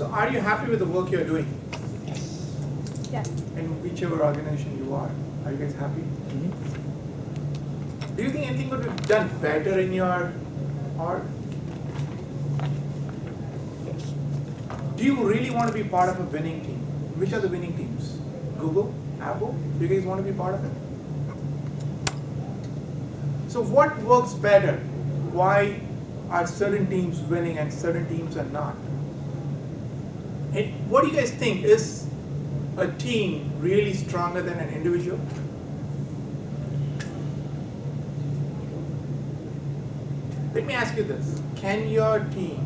So are you happy with the work you're doing? Yes. In whichever organization you are you guys happy? Do you think anything could be done better in your org? Yes. Do you really want to be part of a winning team? Which are the winning teams? Google? Apple? Do you guys want to be part of it? So what works better? Why are certain teams winning and certain teams are not? And what do you guys think? Is a team really stronger than an individual? Let me ask you this. Can your team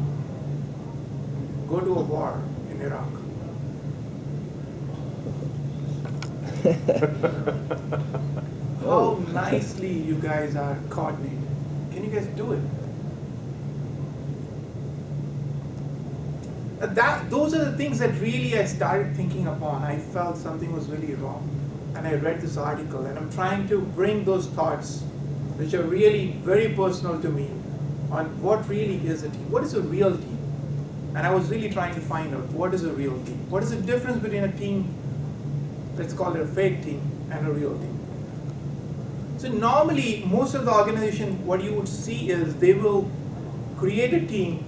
go to a war in Iraq? How nicely you guys are coordinated. Can you guys do it? Those are the things that really I started thinking upon. I felt something was really wrong. And I read this article, and I'm trying to bring those thoughts, which are really very personal to me, on what really is a team. What is a real team? And I was really trying to find out what is a real team. What is the difference between a team, let's call it a fake team, and a real team? So normally, most of the organization, what you would see is they will create a team,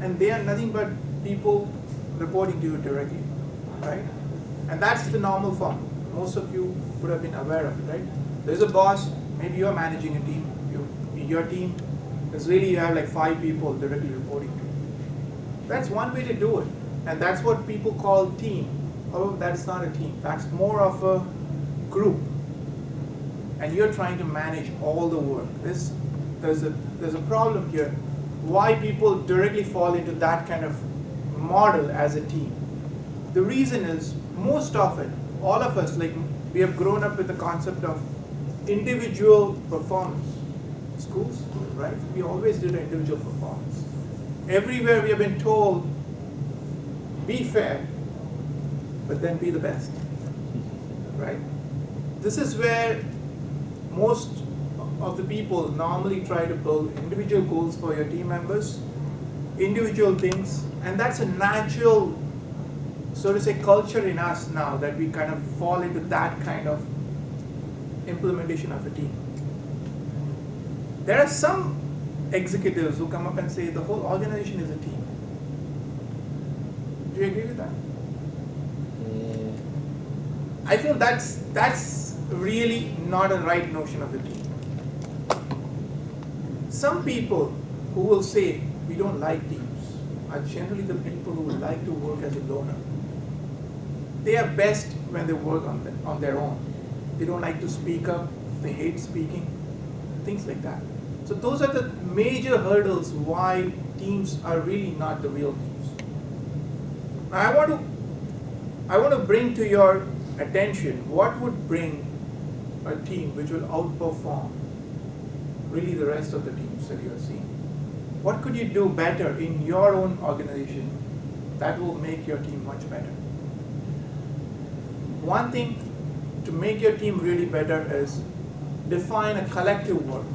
and they are nothing but people reporting to you directly, right? And that's the normal form. Most of you would have been aware of it, right? There's a boss, maybe you're managing a team. Your team is really, you have like 5 people directly reporting to you. That's one way to do it. And that's what people call team. However, that's not a team. That's more of a group. And you're trying to manage all the work. There's a problem here. Why people directly fall into that kind of model as a team? The reason is, most often, all of us, like, we have grown up with the concept of individual performance. Schools, right? We always did an individual performance. Everywhere we have been told, be fair, but then be the best, right? This is where most of the people normally try to build individual goals for your team members, individual things, and that's a natural, so to say, culture in us now, that we kind of fall into that kind of implementation of a team. There are some executives who come up and say the whole organization is a team. Do you agree with that? I feel that's really not a right notion of a team. Some people who will say we don't like teams are generally the people who would like to work as a loner. They are best when they work on their own. They don't like to speak up, they hate speaking, things like that. So those are the major hurdles why teams are really not the real teams. Now I want to bring to your attention what would bring a team which will outperform really the rest of the teams that you are seeing. What could you do better in your own organization that will make your team much better? One thing to make your team really better is define a collective work.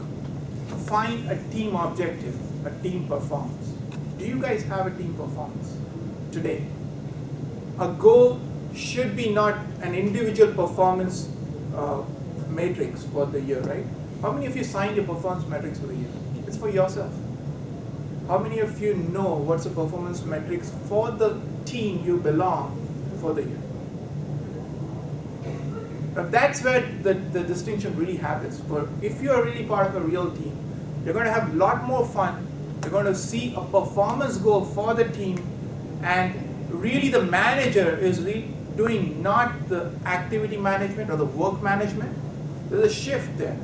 Find a team objective, a team performance. Do you guys have a team performance today? A goal should be not an individual performance matrix for the year, right? How many of you signed your performance metrics for the year? It's for yourself. How many of you know what's a performance metrics for the team you belong for the year? Now that's where the distinction really happens. For if you are really part of a real team, you're going to have a lot more fun. You're going to see a performance goal for the team, and really the manager is really doing not the activity management or the work management. There's a shift there.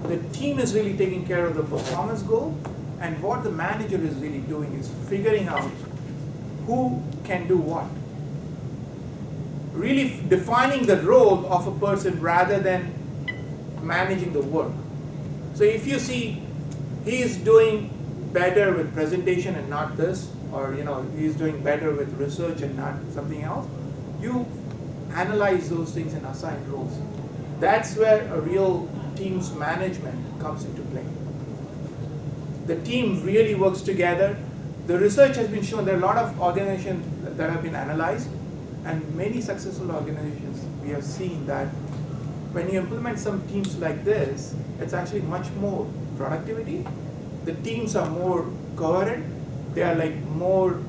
The team is really taking care of the performance goal, and what the manager is really doing is figuring out who can do what. Really defining the role of a person rather than managing the work. So if you see he is doing better with presentation and not this, or he's doing better with research and not something else, you analyze those things and assign roles. That's where a real team's management comes into play. The team really works together. The research has been shown, there are a lot of organizations that have been analyzed, and many successful organizations, we have seen that when you implement some teams like this, it's actually much more productivity. The teams are more coherent, they are like more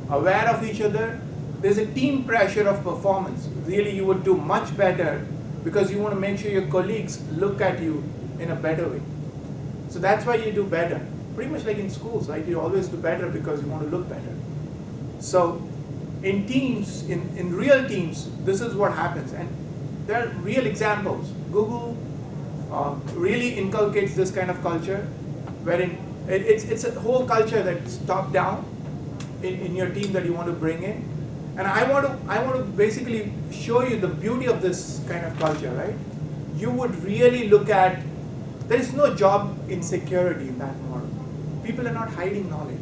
aware of each other. There's a team pressure of performance. Really, you would do much better because you want to make sure your colleagues look at you in a better way. So that's why you do better. Pretty much like in schools, right? You always do better because you want to look better. So in teams, in real teams, this is what happens. And there are real examples. Google really inculcates this kind of culture, wherein it's a whole culture that's top down in your team that you want to bring in. And I want to basically show you the beauty of this kind of culture, right? You would really look at, there is no job insecurity in that model. People are not hiding knowledge.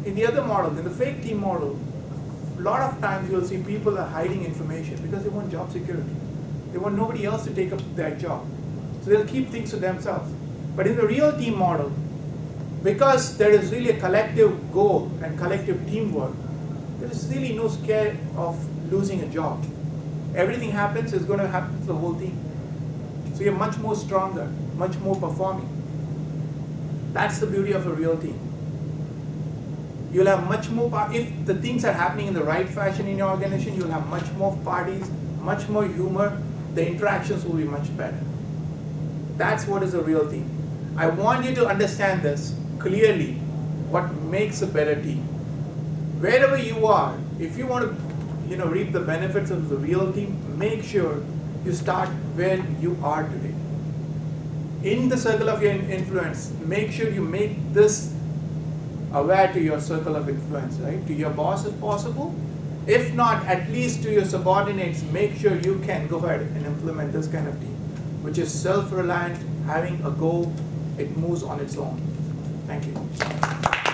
In the other model, in the fake team model, a lot of times you'll see people are hiding information because they want job security. They want nobody else to take up their job. So they'll keep things to themselves. But in the real team model, because there is really a collective goal and collective teamwork, there is really no scare of losing a job. Everything happens is going to happen to the whole team. So you're much more stronger, much more performing. That's the beauty of a real team. You'll have much more, if the things are happening in the right fashion in your organization, you'll have much more parties, much more humor, the interactions will be much better. That's what is a real team. I want you to understand this clearly, what makes a better team. Wherever you are, if you want to reap the benefits of the real team, make sure you start where you are today. In the circle of your influence, make sure you make this aware to your circle of influence, right? To your boss if possible. If not, at least to your subordinates, make sure you can go ahead and implement this kind of team, which is self-reliant, having a goal, it moves on its own. Thank you.